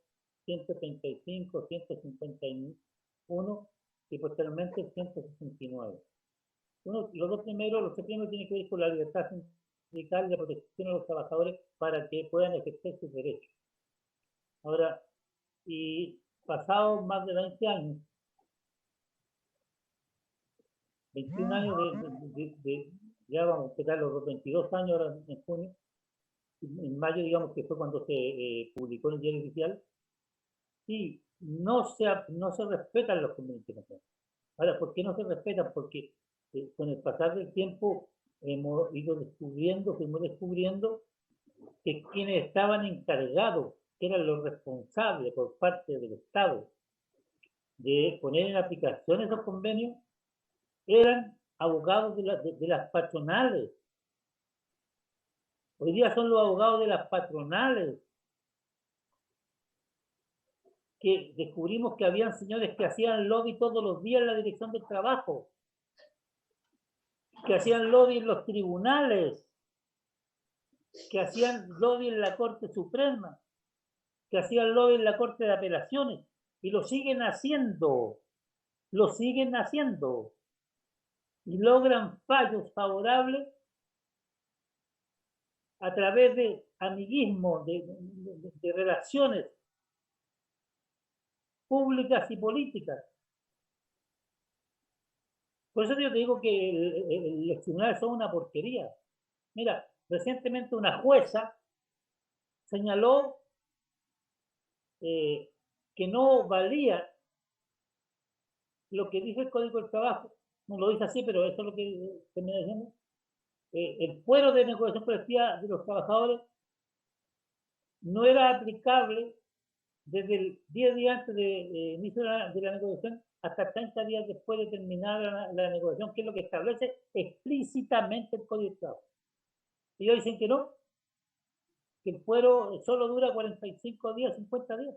135, 151 y posteriormente el 169. Los tres primeros tienen que ver con la libertad sindical y la protección de los trabajadores para que puedan ejercer sus derechos. Ahora, y pasados más de 20 años, 21 años ya vamos a empezar los 22 años ahora en junio, en mayo digamos que fue cuando se publicó en el diario oficial, y no se respetan los convenios internacionales. Ahora, ¿por qué no se respetan? Porque con el pasar del tiempo hemos ido descubriendo que quienes estaban encargados, que eran los responsables por parte del Estado de poner en aplicación esos convenios, eran abogados de las patronales. Hoy día son los abogados de las patronales. Que descubrimos que habían señores que hacían lobby todos los días en la Dirección del Trabajo, que hacían lobby en los tribunales, que hacían lobby en la Corte Suprema, que hacían lobby en la Corte de Apelaciones, y lo siguen haciendo, y logran fallos favorables a través de amiguismo, de relaciones públicas y políticas. Por eso yo te digo que los tribunales son una porquería. Mira, recientemente una jueza señaló que no valía lo que dice el Código del Trabajo. No lo dice así, pero eso es lo que termina diciendo. El fuero de negociación colectiva de los trabajadores no era aplicable desde el 10 días antes de inicio de la negociación hasta 30 días después de terminar la negociación, que es lo que establece explícitamente el Código del Trabajo. Y ellos dicen que no, que el fuero solo dura 45 días, 50 días.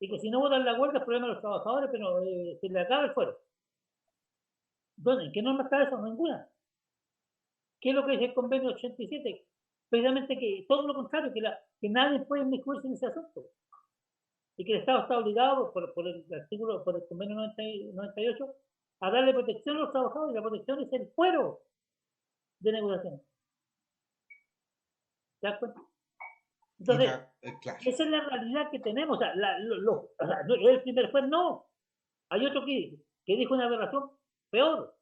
Y que si no votan la huelga es problema de los trabajadores, pero se le acaba el fuero. Entonces, ¿en qué norma está eso? Ninguna. ¿Qué es lo que dice el convenio 87? Precisamente que todo lo contrario, que nadie puede inmiscuirse en ese asunto. Y que el Estado está obligado por el convenio 98 a darle protección a los trabajadores. La protección es el fuero de negociación. ¿Te das cuenta? Entonces, claro, esa es la realidad que tenemos. O sea, el primer juez no. Hay otro que dijo una aberración peor.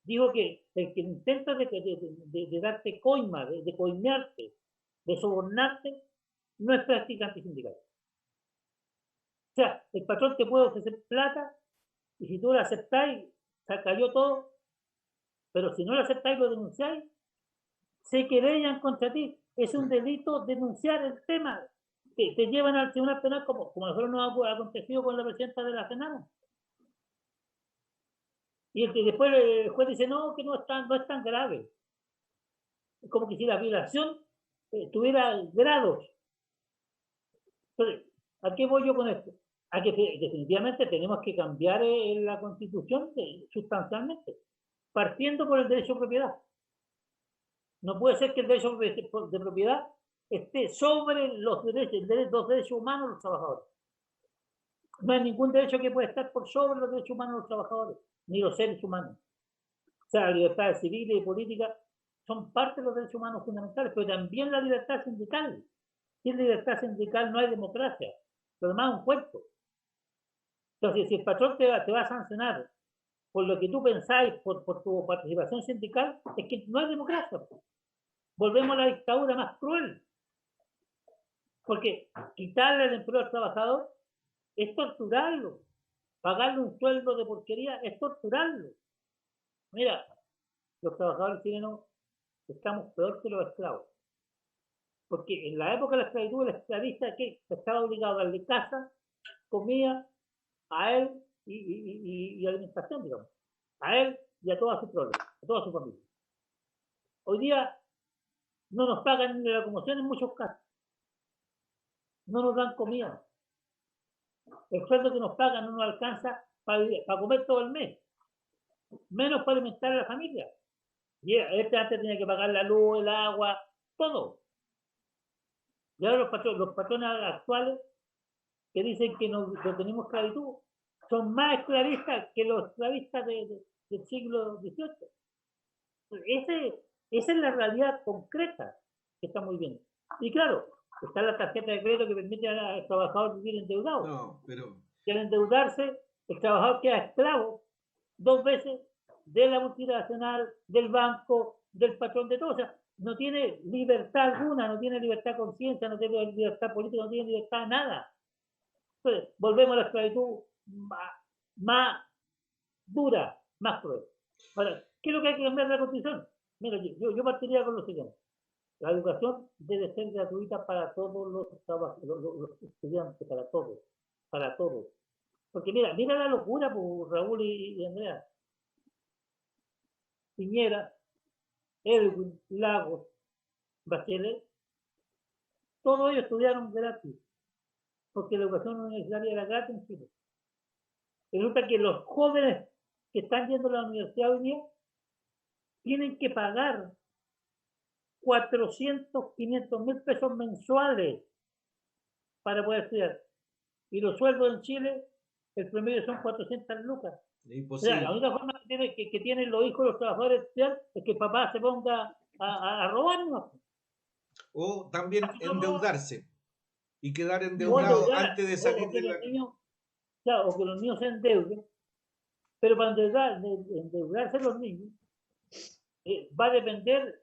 Dijo que el que intenta de darte coima, de coimearte, de sobornarte, no es práctica antisindical. O sea, el patrón te puede ofrecer plata y si tú la aceptáis, se cayó todo, pero si no la aceptáis y lo denunciáis, se querellan contra ti. Es un delito denunciar el tema. Te llevan al tribunal penal como a nosotros nos ha acontecido con la presidenta de la Senada. Y después el juez dice, no, que no es tan grave. Es como que si la violación tuviera grados. Entonces, ¿a qué voy yo con esto? A que definitivamente tenemos que cambiar la Constitución sustancialmente, partiendo por el derecho a propiedad. No puede ser que el derecho de propiedad esté sobre los derechos humanos de los trabajadores. No hay ningún derecho que pueda estar por sobre los derechos humanos de los trabajadores, ni los seres humanos. O sea, las libertades civiles y políticas son parte de los derechos humanos fundamentales, pero también la libertad sindical. Sin libertad sindical no hay democracia. Lo demás es un cuento. Entonces, si el patrón te va a sancionar por lo que tú pensáis, por tu participación sindical, es que no hay democracia. Volvemos a la dictadura más cruel. Porque quitarle el empleo al trabajador es torturarlo. Pagarle un sueldo de porquería es torturarlo. Mira, los trabajadores chilenos estamos peor que los esclavos. Porque en la época de la esclavitud, el esclavista que estaba obligado a darle casa, comida, a él y alimentación, digamos. A él y a toda su prole, a toda su familia. Hoy día no nos pagan ni la locomoción en muchos casos. No nos dan comida. El sueldo que nos pagan no nos alcanza para comer todo el mes. Menos para alimentar a la familia. Y este antes tenía que pagar la luz, el agua, todo. Y ahora los patrones actuales que dicen que no tenemos esclavitud son más esclavistas que los esclavistas del siglo XVIII. Esa es la realidad concreta que está muy bien. Y claro, está la tarjeta de crédito que permite al trabajador vivir endeudado. No, pero... Y al endeudarse, el trabajador queda esclavo 2 veces de la multinacional, del banco, del patrón, de todo. O sea, no tiene libertad alguna, no tiene libertad de conciencia, no tiene libertad política, no tiene libertad nada. Entonces, volvemos a la esclavitud más dura, más cruel. Ahora, ¿qué es lo que hay que cambiar de la Constitución? Mira, yo partiría con lo siguiente. La educación debe ser gratuita para todos los estudiantes, para todos. Porque mira la locura, por Raúl y Andrea. Piñera, Elwin, Lagos, Bachelet, todos ellos estudiaron gratis, porque la educación universitaria era gratis en Chile. Resulta que los jóvenes que están yendo a la universidad hoy día tienen que pagar 400, 500 mil pesos mensuales para poder estudiar. Y los sueldos en Chile, el promedio son 400 lucas. Imposible. O sea, la única forma que tienen los hijos de los trabajadores estudiar es que el papá se ponga a robar, ¿no? O también endeudarse y quedar endeudado antes de salir de la... O que los niños se endeuden, pero para endeudarse los niños va a depender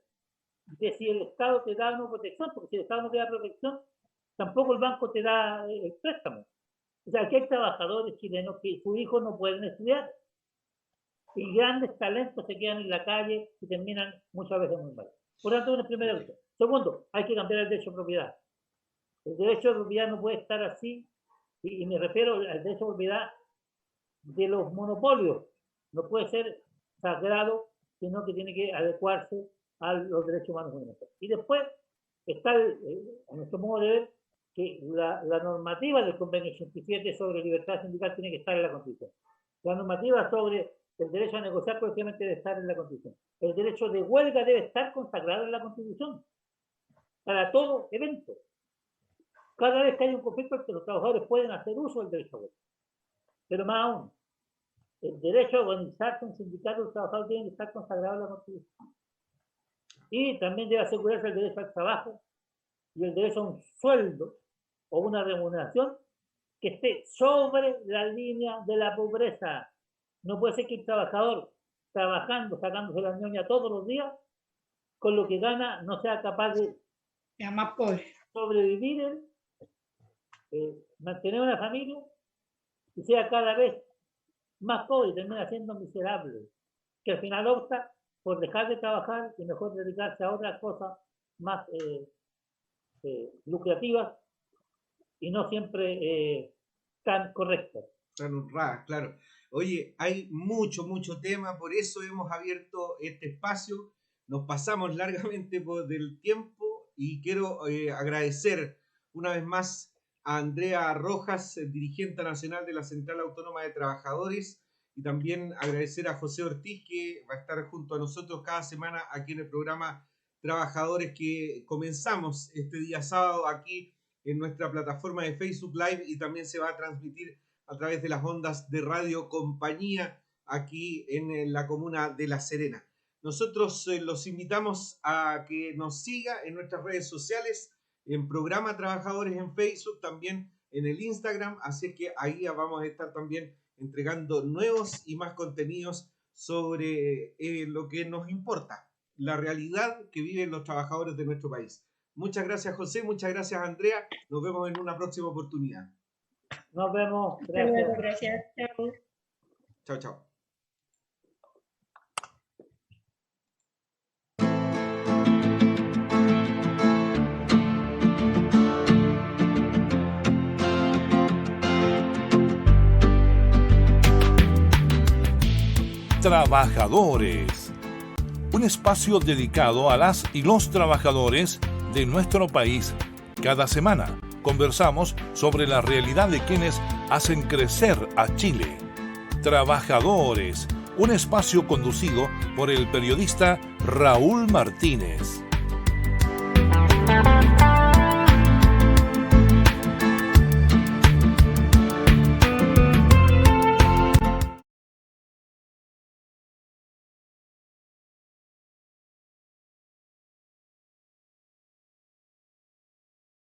de si el Estado te da una protección, porque si el Estado no te da protección, tampoco el banco te da el préstamo. O sea, aquí hay trabajadores chilenos que sus hijos no pueden estudiar y grandes talentos se quedan en la calle y terminan muchas veces muy mal. Por lo tanto, una primera cosa. Segundo, hay que cambiar el derecho de propiedad. El derecho de propiedad no puede estar así, y me refiero al derecho de propiedad de los monopolios. No puede ser sagrado, sino que tiene que adecuarse a los derechos humanos fundamentales. Y después está, a nuestro modo de ver, que la normativa del convenio 87 sobre libertad sindical tiene que estar en la Constitución. La normativa sobre el derecho a negociar colectivamente debe estar en la Constitución. El derecho de huelga debe estar consagrado en la Constitución para todo evento. Cada vez que hay un conflicto, los trabajadores pueden hacer uso del derecho a huelga. Pero más aún, el derecho a organizarse en sindicatos de los trabajadores tiene que estar consagrado en la Constitución. Y también debe asegurarse el derecho al trabajo y el derecho a un sueldo o una remuneración que esté sobre la línea de la pobreza. No puede ser que el trabajador, trabajando, sacándose la ñoña todos los días, con lo que gana no sea capaz de más pobre. Sobrevivir, mantener una familia y sea cada vez más pobre y termina siendo miserable, que al final opta por dejar de trabajar y mejor dedicarse a otras cosas más lucrativas y no siempre tan correctas. Tan honradas, claro. Oye, hay mucho tema, por eso hemos abierto este espacio. Nos pasamos largamente del tiempo y quiero agradecer una vez más a Andrea Rojas, dirigente nacional de la Central Autónoma de Trabajadores, y también agradecer a José Ortiz, que va a estar junto a nosotros cada semana aquí en el programa Trabajadores, que comenzamos este día sábado aquí en nuestra plataforma de Facebook Live, y también se va a transmitir a través de las ondas de Radio Compañía aquí en la comuna de La Serena. Nosotros los invitamos a que nos siga en nuestras redes sociales, en Programa Trabajadores en Facebook, también en el Instagram, así que ahí vamos a estar también entregando nuevos y más contenidos sobre lo que nos importa, la realidad que viven los trabajadores de nuestro país. Muchas gracias, José, muchas gracias, Andrea. Nos vemos en una próxima oportunidad. Nos vemos. Gracias. Gracias. Chao. Chao, chao. Trabajadores, un espacio dedicado a las y los trabajadores de nuestro país. Cada semana conversamos sobre la realidad de quienes hacen crecer a Chile. Trabajadores, un espacio conducido por el periodista Raúl Martínez.